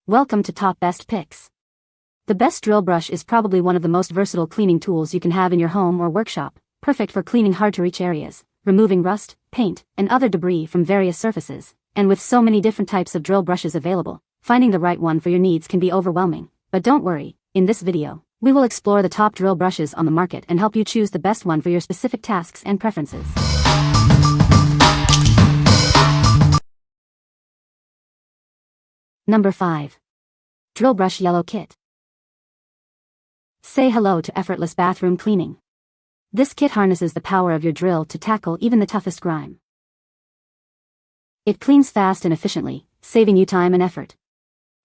Welcome to Top Best Picks. The best drill brush is probably one of the most versatile cleaning tools you can have in your home or workshop, perfect for cleaning hard-to-reach areas, removing rust, paint, and other debris from various surfaces. And with so many different types of drill brushes available, finding the right one for your needs can be overwhelming. But don't worry, in this video, we will explore the top drill brushes on the market and help you choose the best one for your specific tasks and preferences. Number 5. Drillbrush Yellow Kit. Say hello to effortless bathroom cleaning. This kit harnesses the power of your drill to tackle even the toughest grime. It cleans fast and efficiently, saving you time and effort.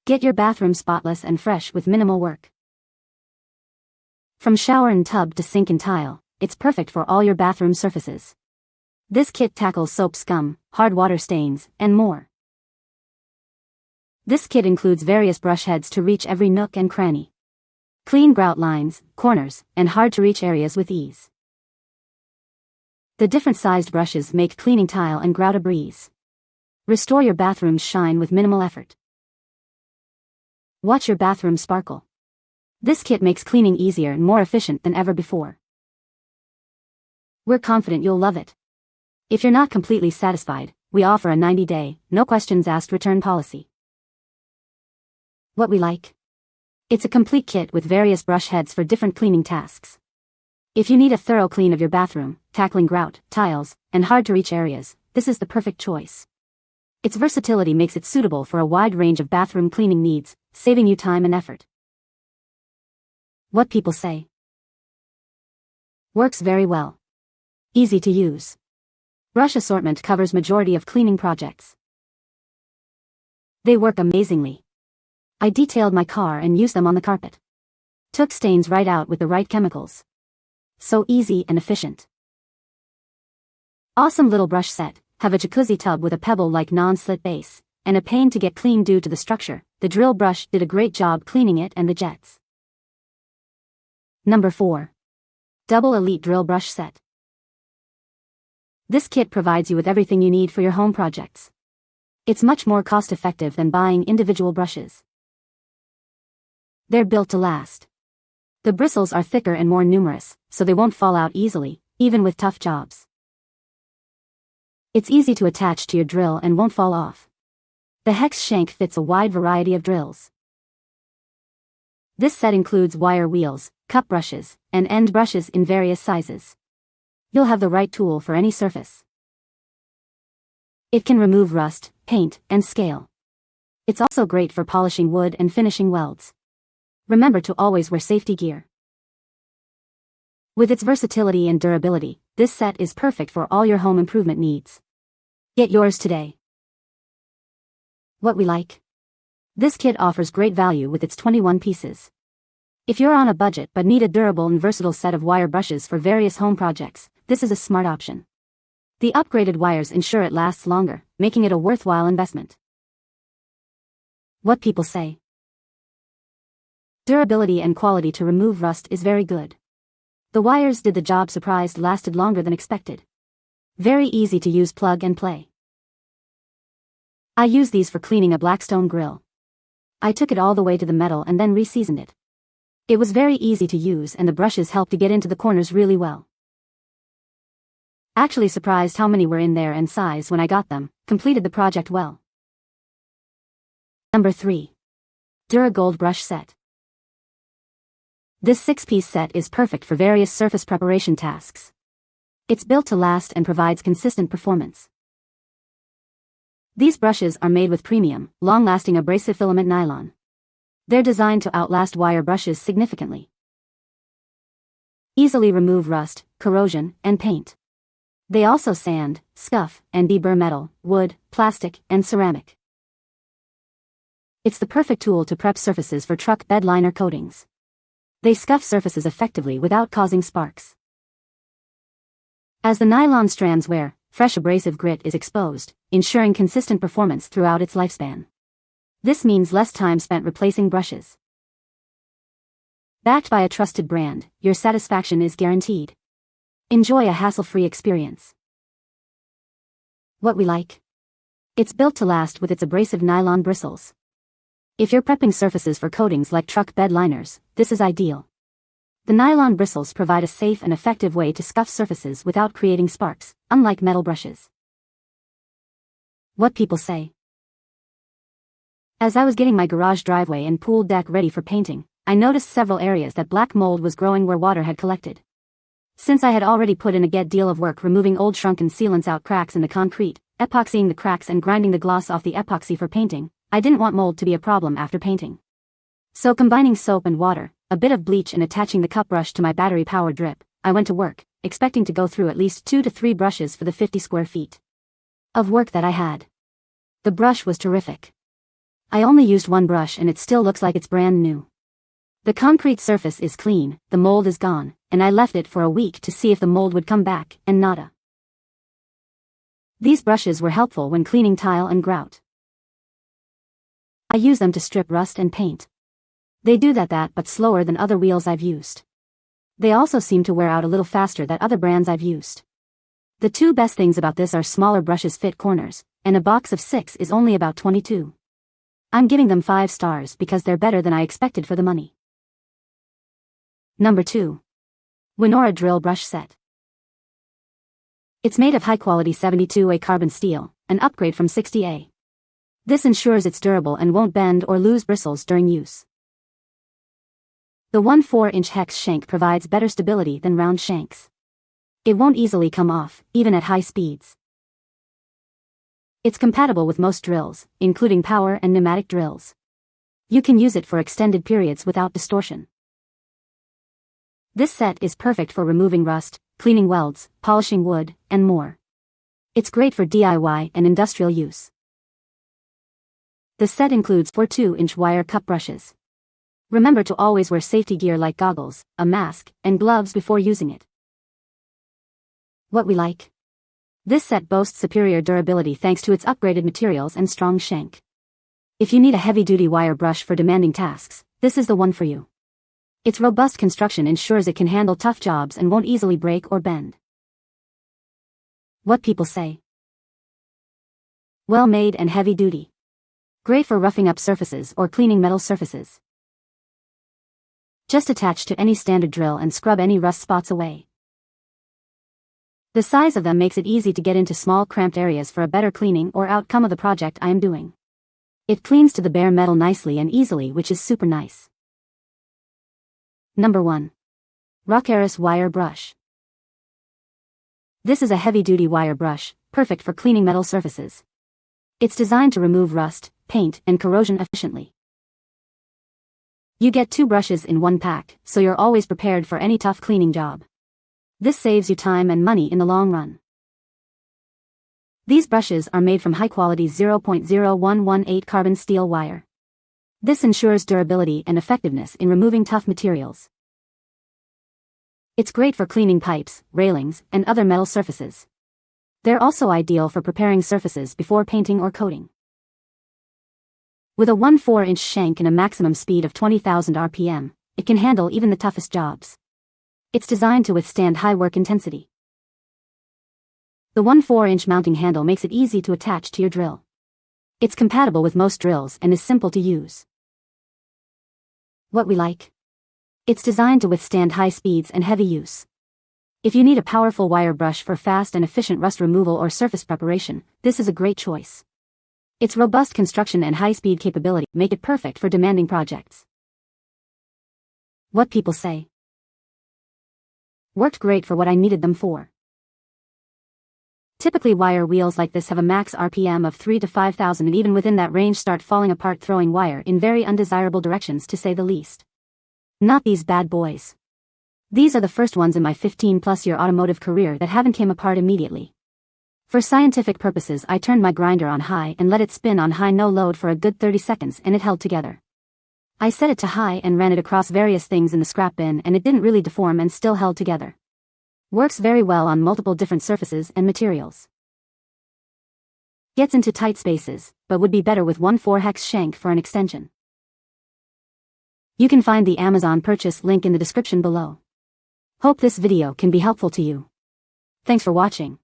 Get your bathroom spotless and fresh with minimal work. From shower and tub to sink and tile, it's perfect for all your bathroom surfaces. This kit tackles soap scum, hard water stains, and more. This kit includes various brush heads to reach every nook and cranny. Clean grout lines, corners, and hard-to-reach areas with ease. The different sized brushes make cleaning tile and grout a breeze. Restore your bathroom's shine with minimal effort. Watch your bathroom sparkle. This kit makes cleaning easier and more efficient than ever before. We're confident you'll love it. If you're not completely satisfied, we offer a 90-day, no questions asked return policy. What we like? It's a complete kit with various brush heads for different cleaning tasks. If you need a thorough clean of your bathroom, tackling grout, tiles, and hard-to-reach areas, this is the perfect choice. Its versatility makes it suitable for a wide range of bathroom cleaning needs, saving you time and effort. What people say. Works very well. Easy to use. Brush assortment covers majority of cleaning projects. They work amazingly. I detailed my car and used them on the carpet. Took stains right out with the right chemicals. So easy and efficient. Awesome little brush set. Have a jacuzzi tub with a pebble-like non-slit base, and a pain to get clean due to the structure. The drill brush did a great job cleaning it and the jets. Number 4. Double Elite Drill Brush Set. This kit provides you with everything you need for your home projects. It's much more cost-effective than buying individual brushes. They're built to last. The bristles are thicker and more numerous, so they won't fall out easily, even with tough jobs. It's easy to attach to your drill and won't fall off. The hex shank fits a wide variety of drills. This set includes wire wheels, cup brushes, and end brushes in various sizes. You'll have the right tool for any surface. It can remove rust, paint, and scale. It's also great for polishing wood and finishing welds. Remember to always wear safety gear. With its versatility and durability, this set is perfect for all your home improvement needs. Get yours today. What we like? This kit offers great value with its 21 pieces. If you're on a budget but need a durable and versatile set of wire brushes for various home projects, this is a smart option. The upgraded wires ensure it lasts longer, making it a worthwhile investment. What people say. Durability and quality to remove rust is very good. The wires did the job, surprised lasted longer than expected. Very easy to use, plug and play. I use these for cleaning a Blackstone grill. I took it all the way to the metal and then re-seasoned it. It was very easy to use and the brushes helped to get into the corners really well. Actually surprised how many were in there and size when I got them, completed the project well. Number 3. Dura-Gold Brush Set. This 6-piece set is perfect for various surface preparation tasks. It's built to last and provides consistent performance. These brushes are made with premium, long-lasting abrasive filament nylon. They're designed to outlast wire brushes significantly. Easily remove rust, corrosion, and paint. They also sand, scuff, and deburr metal, wood, plastic, and ceramic. It's the perfect tool to prep surfaces for truck bed liner coatings. They scuff surfaces effectively without causing sparks. As the nylon strands wear, fresh abrasive grit is exposed, ensuring consistent performance throughout its lifespan. This means less time spent replacing brushes. Backed by a trusted brand, your satisfaction is guaranteed. Enjoy a hassle-free experience. What we like? It's built to last with its abrasive nylon bristles. If you're prepping surfaces for coatings like truck bed liners, this is ideal. The nylon bristles provide a safe and effective way to scuff surfaces without creating sparks, unlike metal brushes. What people say. As I was getting my garage driveway and pool deck ready for painting, I noticed several areas that black mold was growing where water had collected. Since I had already put in a good deal of work removing old shrunken sealants out cracks in the concrete, epoxying the cracks and grinding the gloss off the epoxy for painting, I didn't want mold to be a problem after painting. So combining soap and water, a bit of bleach and attaching the cup brush to my battery-powered drip, I went to work, expecting to go through at least 2 to 3 brushes for the 50 square feet of work that I had. The brush was terrific. I only used one brush and it still looks like it's brand new. The concrete surface is clean, the mold is gone, and I left it for a week to see if the mold would come back, and nada. These brushes were helpful when cleaning tile and grout. I use them to strip rust and paint. They do that but slower than other wheels I've used. They also seem to wear out a little faster than other brands I've used. The 2 best things about this are smaller brushes fit corners, and a box of 6 is only about 22. I'm giving them 5 stars because they're better than I expected for the money. Number 2. WENORA Drillbrush Set. It's made of high-quality 72A carbon steel, an upgrade from 60A. This ensures it's durable and won't bend or lose bristles during use. The 1/4-inch hex shank provides better stability than round shanks. It won't easily come off, even at high speeds. It's compatible with most drills, including power and pneumatic drills. You can use it for extended periods without distortion. This set is perfect for removing rust, cleaning welds, polishing wood, and more. It's great for DIY and industrial use. The set includes 4 2-inch wire cup brushes. Remember to always wear safety gear like goggles, a mask, and gloves before using it. What we like. This set boasts superior durability thanks to its upgraded materials and strong shank. If you need a heavy-duty wire brush for demanding tasks, this is the one for you. Its robust construction ensures it can handle tough jobs and won't easily break or bend. What people say. Well made and heavy-duty. Great for roughing up surfaces or cleaning metal surfaces. Just attach to any standard drill and scrub any rust spots away. The size of them makes it easy to get into small cramped areas for a better cleaning or outcome of the project I am doing. It cleans to the bare metal nicely and easily, which is super nice. Number 1. Rocaris Wire Brush. This is a heavy-duty wire brush, perfect for cleaning metal surfaces. It's designed to remove rust, paint, and corrosion efficiently. You get 2 brushes in one pack, so you're always prepared for any tough cleaning job. This saves you time and money in the long run. These brushes are made from high-quality 0.0118 carbon steel wire. This ensures durability and effectiveness in removing tough materials. It's great for cleaning pipes, railings, and other metal surfaces. They're also ideal for preparing surfaces before painting or coating. With a 1/4-inch shank and a maximum speed of 20,000 RPM, it can handle even the toughest jobs. It's designed to withstand high work intensity. The 1/4-inch mounting handle makes it easy to attach to your drill. It's compatible with most drills and is simple to use. What we like. It's designed to withstand high speeds and heavy use. If you need a powerful wire brush for fast and efficient rust removal or surface preparation, this is a great choice. Its robust construction and high-speed capability make it perfect for demanding projects. What people say. Worked great for what I needed them for. Typically wire wheels like this have a max RPM of 3 to 5,000 and even within that range start falling apart, throwing wire in very undesirable directions to say the least. Not these bad boys. These are the first ones in my 15-plus-year automotive career that haven't came apart immediately. For scientific purposes, I turned my grinder on high and let it spin on high no load for a good 30 seconds and it held together. I set it to high and ran it across various things in the scrap bin and it didn't really deform and still held together. Works very well on multiple different surfaces and materials. Gets into tight spaces, but would be better with 1/4 hex shank for an extension. You can find the Amazon purchase link in the description below. Hope this video can be helpful to you. Thanks for watching.